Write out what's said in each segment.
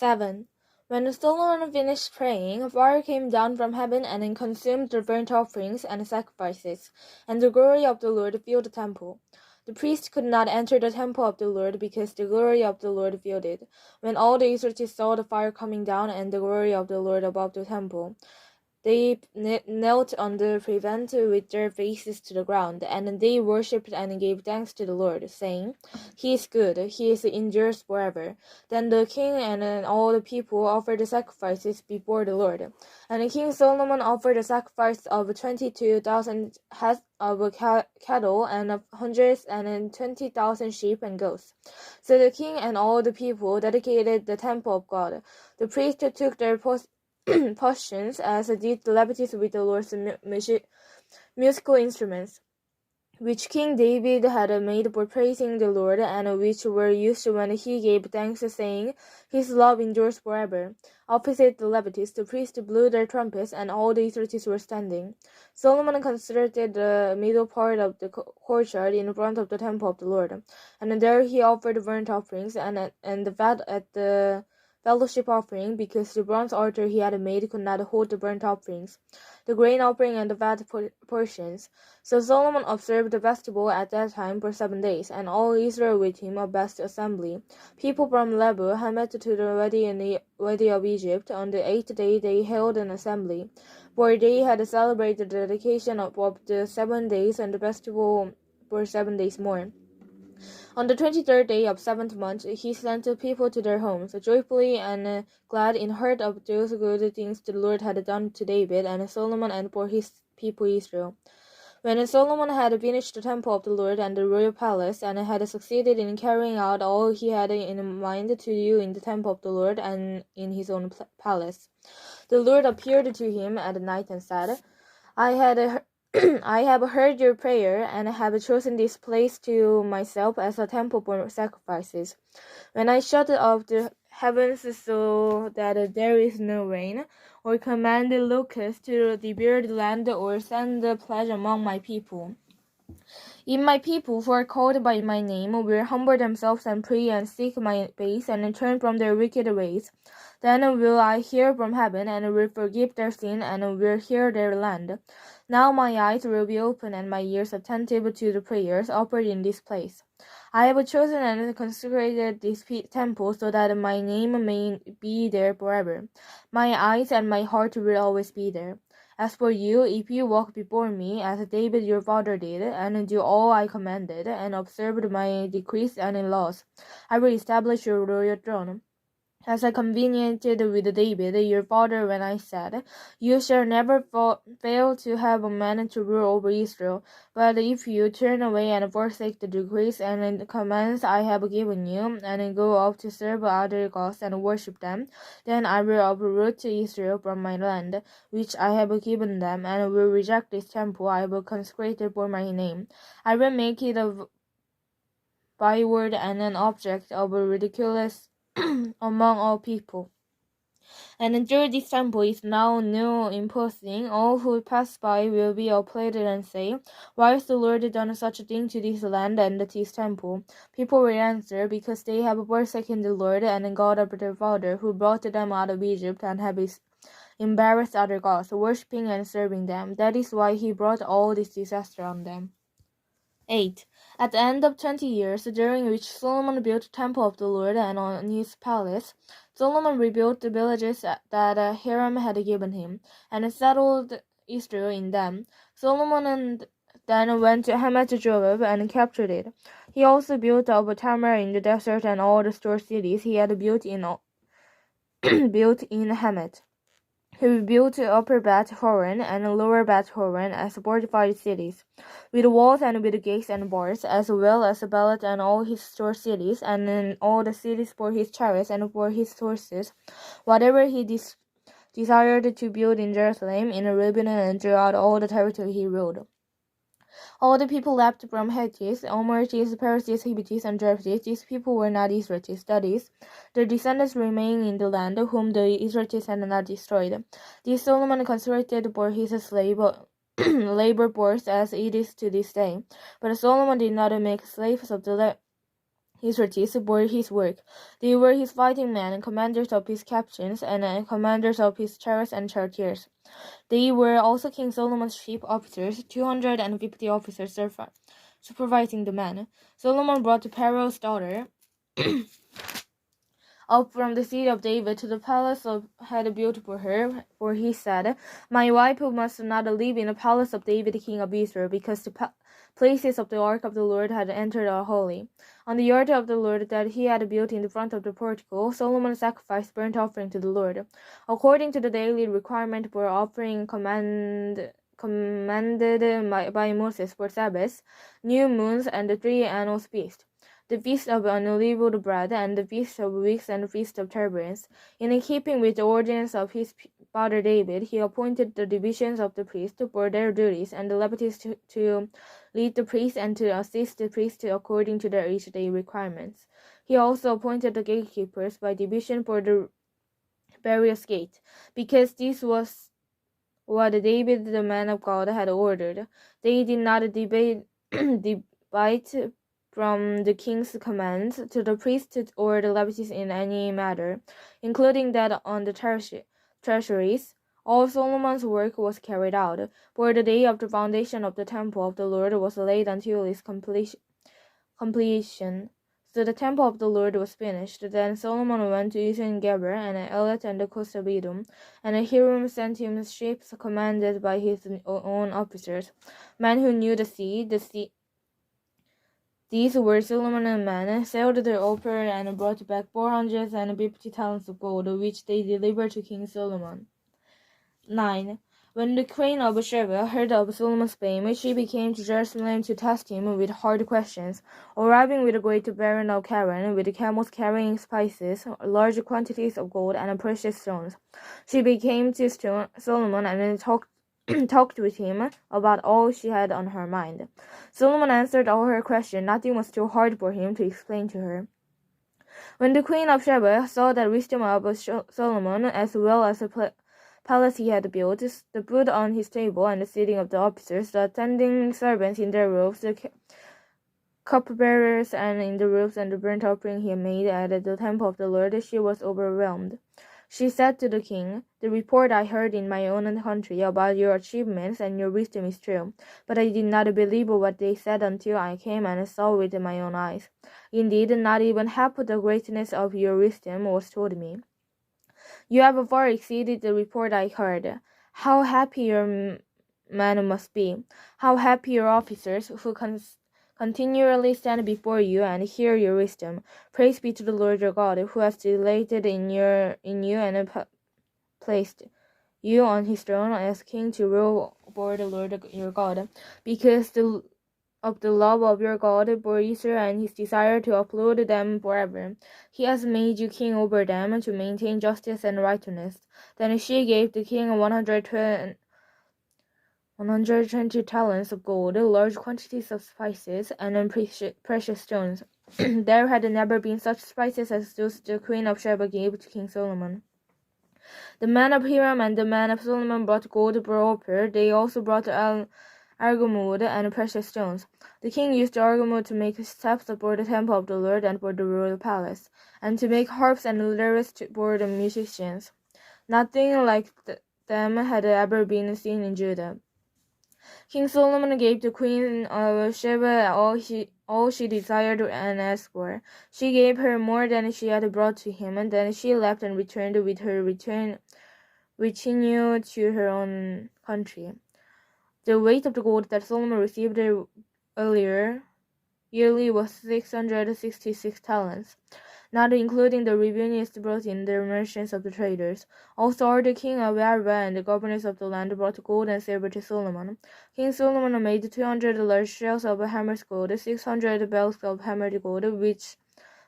7. When Solomon finished praying, fire came down from heaven and consumed the burnt offerings and sacrifices, and the glory of the Lord filled the temple. The priest could not enter the temple of the Lord because the glory of the Lord filled it. When all the Israelites saw the fire coming down and the glory of the Lord above the temple, they knelt on the pavement with their faces to the ground, and they worshipped and gave thanks to the Lord, saying, He is good, He endures forever. Then the king and all the people offered the sacrifices before the Lord. And King Solomon offered a sacrifice of 22,000 heads of cattle and of 120,000 sheep and goats. So the king and all the people dedicated the temple of God. The priests took their portions, as did the Levites with the Lord's musical instruments, which King David had made for praising the Lord, and which were used when he gave thanks, saying, His love endures forever. Opposite the Levites, the priests blew their trumpets, and all the Israelites were standing. Solomon constructed the middle part of the courtyard in front of the temple of the Lord, and there he offered burnt offerings and the fat at the fellowship offering, because the bronze altar he had made could not hold the burnt offerings, the grain offering, and the fat portions. So Solomon observed the festival at that time for 7 days, and all Israel with him, a vast assembly. People from Lebo had met to the Wadi of Egypt. On the 8th day they held an assembly, for they had celebrated the dedication of the 7 days and the festival for 7 days more. On the 23rd day of 7th month, he sent the people to their homes, joyfully and glad in heart of those good things the Lord had done to David and Solomon and for his people Israel. When Solomon had finished the temple of the Lord and the royal palace, and had succeeded in carrying out all he had in mind to do in the temple of the Lord and in his own palace, the Lord appeared to him at night and said, I have heard your prayer, and have chosen this place to myself as a temple for sacrifices. When I shut off the heavens so that there is no rain, or command the locusts to devour the land, or send the plague among my people, if my people who are called by my name will humble themselves and pray and seek my face and turn from their wicked ways, then will I hear from heaven and will forgive their sin and will heal their land. Now my eyes will be open and my ears attentive to the prayers offered in this place. I have chosen and consecrated this temple so that my name may be there forever. My eyes and my heart will always be there. As for you, if you walk before me, as David your father did, and do all I commanded, and observed my decrees and laws, I will establish your royal throne. As I convened with David your father when I said, You shall never fail to have a man to rule over Israel. But if you turn away and forsake the decrees and commands I have given you, and go off to serve other gods and worship them, then I will uproot Israel from my land, which I have given them, and will reject this temple I have consecrated for my name. I will make it a byword and an object of ridiculous among all people. And though this temple is now new imposing, all who pass by will be appalled and say, Why has the Lord done such a thing to this land and this temple? People will answer, Because they have forsaken the Lord and God of their father, who brought them out of Egypt, and have embarrassed other gods, worshipping and serving them. That is why he brought all this disaster on them. 8. At the end of 20 years, during which Solomon built the temple of the Lord and on his palace, Solomon rebuilt the villages that Hiram had given him, and settled Israel in them. Solomon then went to Hamath-Joab and captured it. He also built up Tamar in the desert and all the store cities he had built in Hamath. He rebuilt Upper Beth Horon and Lower Beth Horon as fortified cities, with walls and with gates and bars, as well as Baalat and all his store cities, and in all the cities for his chariots and for his horses, whatever he desired to build in Jerusalem, in Lebanon, and throughout all the territory he ruled. All the people left from Hittites, Amorites, Perizzites, Hivites, and Jebusites. These people were not Israelites. That is, their descendants remain in the land, whom the Israelites had not destroyed. These Solomon consecrated for his labor force, as it is to this day. But Solomon did not make slaves of the his riches bore his work. They were his fighting men, commanders of his captains, and commanders of his chariots and charioteers. They were also King Solomon's chief officers, 250 officers supervising the men. Solomon brought Pharaoh's daughter up from the city of David to the palace had built for her, for he said, "My wife must not live in the palace of David king of Israel, because the places of the ark of the Lord had entered are holy." On the altar of the Lord that he had built in the front of the portico, Solomon sacrificed burnt offering to the Lord, according to the daily requirement for offering commanded by Moses for Sabbaths, new moons, and the 3 annual feasts, the feast of unleavened bread, and the feast of weeks, and the feast of tabernacle. In keeping with the ordinance of his father David, he appointed the divisions of the priests for their duties, and the Levites to lead the priests and to assist the priests according to their each day requirements. He also appointed the gatekeepers by division for the various gates, because this was what David the man of God had ordered. They did not debate from the king's commands to the priests or the Levites in any matter, including that on the treasuries. All Solomon's work was carried out, for the day of the foundation of the temple of the Lord was laid until its completion. So the temple of the Lord was finished. Then Solomon went to Ezion-Geber and Elat and the coast of Edom, and Hiram sent him ships commanded by his own officers, men who knew the sea. These were Solomon's men, sailed the Ophir and brought back 450 talents of gold, which they delivered to King Solomon. 9. When the queen of Sheba heard of Solomon's fame, she came to Jerusalem to test him with hard questions. Arriving with a great baron of Charan, with camels carrying spices, large quantities of gold, and precious stones, she came to Solomon and talked with him about all she had on her mind. Solomon answered all her questions. Nothing was too hard for him to explain to her. When the queen of Sheba saw the wisdom of Solomon, as well as the palace he had built, the food on his table, and the seating of the officers, the attending servants in their robes, the cupbearers and in the robes, and the burnt offering he made at the temple of the Lord, she was overwhelmed. She said to the king, "The report I heard in my own country about your achievements and your wisdom is true, but I did not believe what they said until I came and saw with my own eyes. Indeed, not even half the greatness of your wisdom was told me. You have far exceeded the report I heard. How happy your men must be! How happy your officers who continually stand before you and hear your wisdom. Praise be to the Lord your God, who has delighted in you and placed you on his throne as king to rule over the Lord your God, because of the love of your God for Israel and his desire to uphold them forever. He has made you king over them to maintain justice and righteousness." Then she gave the king 120 talents of gold, large quantities of spices, and precious stones. There had never been such spices as those the queen of Sheba gave to King Solomon. The men of Hiram and the men of Solomon brought gold for Ophir. They also brought argwood and precious stones. The king used the argwood to make steps for the temple of the Lord and for the royal palace, and to make harps and lyres for the musicians. Nothing like them had ever been seen in Judah. King Solomon gave the queen of Sheba all she desired and asked for. She gave her more than she had brought to him, and then she left and returned with her retinue to her own country. The weight of the gold that Solomon received earlier yearly was 666 talents, not including the revenues brought in the merchants of the traders. Also the king of Arba and the governors of the land brought gold and silver to Solomon. King Solomon made 200 large shells of hammer's gold, 600 bells of hammered gold, which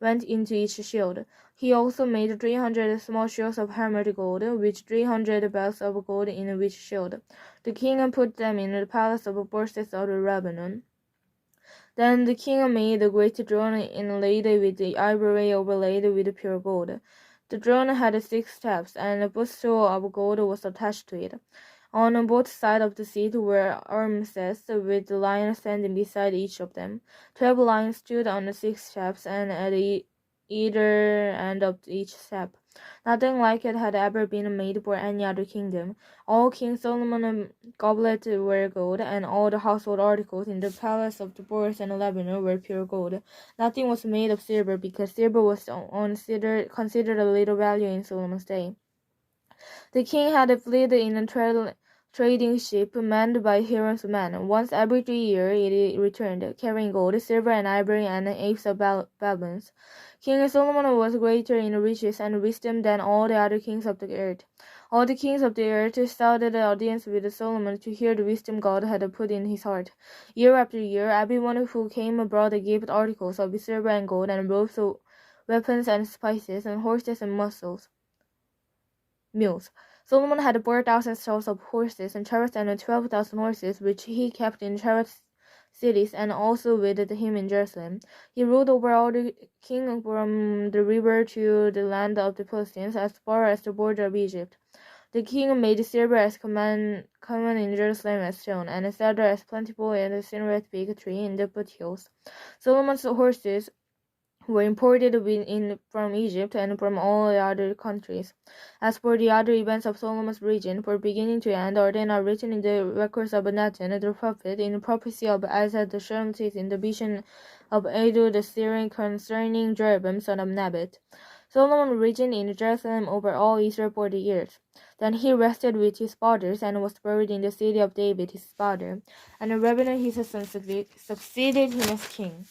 went into each shield. He also made 300 small shells of hammered gold, with 300 bells of gold in each shield. The king put them in the palace of Bosses of Lebanon. Then the king made a great throne inlaid with ivory overlaid with pure gold. The throne had 6 steps, and a bustle of gold was attached to it. On both sides of the seat were armrests with lions standing beside each of them. 12 lions stood on the 6 steps and at either end of each step. Nothing like it had ever been made for any other kingdom. All King Solomon's goblets were gold, and all the household articles in the palace of the boys and Lebanon were pure gold. Nothing was made of silver, because silver was considered of little value in Solomon's day. The king had a fleet in a trading ship manned by Hiram's men. Once every 3 years it returned, carrying gold, silver, and ivory, and apes of baboons. King Solomon was greater in riches and wisdom than all the other kings of the earth. All the kings of the earth sought the audience with Solomon to hear the wisdom God had put in his heart. Year after year, everyone who came brought gift articles of silver and gold, and robes, weapons and spices, and horses and mules. Solomon had 4,000 stalls of horses and chariots and 12,000 horses, which he kept in chariot cities and also with him in Jerusalem. He ruled over all the king from the river to the land of the Philistines, as far as the border of Egypt. The king made silver as common in Jerusalem as stone, and cedar as plentiful as the cypress fig tree in the foothills. Solomon's horses were imported from Egypt and from all the other countries. As for the other events of Solomon's reign, from beginning to end, they are written in the records of Nathan the prophet, in the prophecy of Isaiah the Shepherd, in the vision of Edu the Syrian concerning Jeroboam son of Nebat. Solomon reigned in Jerusalem over all Israel 40 years. Then he rested with his fathers and was buried in the city of David his father. And Rehoboam his son succeeded him as king.